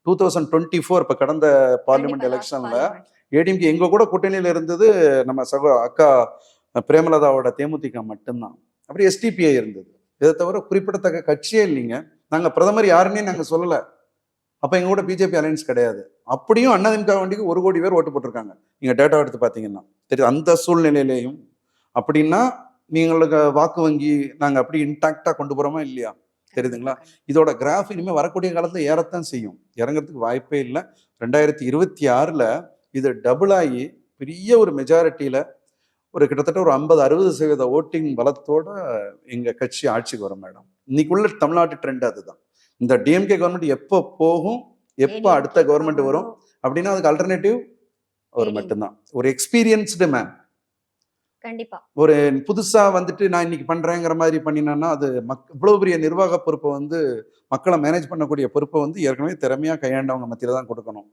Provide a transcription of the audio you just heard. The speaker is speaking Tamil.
2024 இப்ப கடந்த பார்லிமெண்ட் எலெக்ஷன்ல ஏடிஎம்கே எங்க கூட கூட்டணியில இருந்தது நம்ம அக்கா பிரேமலதாவோட தேமுதிக மட்டும்தான். அப்படி எஸ்டிபிஐ இருந்தது. இதை தவிர குறிப்பிடத்தக்க கட்சியே இல்லைங்க. நாங்க பிரதமர் யாருன்னே நாங்க சொல்லல. அப்ப எங்க கூட பிஜேபி அலையன்ஸ் கிடையாது. அப்படியும் அதிமுக வண்டிக்கு 1 கோடி பேர் ஓட்டு போட்டிருக்காங்க. நீங்க டேட்டா எடுத்து பாத்தீங்கன்னா தெரியும். அந்த சூழ்நிலையிலையும் அப்படின்னா நீங்களுக்கு வாக்கு வங்கி நாங்க அப்படி இன்டாக்டா கொண்டு போறோமா இல்லையா தெரியுதுங்களா? இதோட கிராஃப் இனிமே வரக்கூடிய காலத்துல ஏறத்தான் செய்யும். இறங்குறதுக்கு வாய்ப்பே இல்லை. 2026ல இது டபுள் ஆகி பெரிய ஒரு மெஜாரிட்டியில ஒரு கிட்டத்தட்ட ஒரு 50-60% ஓட்டிங் பலத்தோட எங்க கட்சி ஆட்சிக்கு வரும் மேடம். இன்னைக்குள்ள தமிழ்நாட்டு ட்ரெண்ட் அதுதான். இந்த டிஎம்கே கவர்மெண்ட் எப்போ போகும், எப்போ அடுத்த கவர்மெண்ட் வரும் அப்படின்னா அதுக்கு அல்டர்னேட்டிவ் அவர் மட்டும்தான். ஒரு எக்ஸ்பீரியன்ஸ்டு மேன். கண்டிப்பா ஒரு புதுசா வந்துட்டு நான் இன்னைக்கு பண்றேங்கிற மாதிரி பண்ணினா அது இவ்வளவு பெரிய நிர்வாக பொறுப்பை வந்து மக்களை மேனேஜ் பண்ணக்கூடிய பொறுப்பை வந்து ஏற்கனவே திறமையா கையாண்டவங்க மத்தியில தான் கொடுக்கணும்.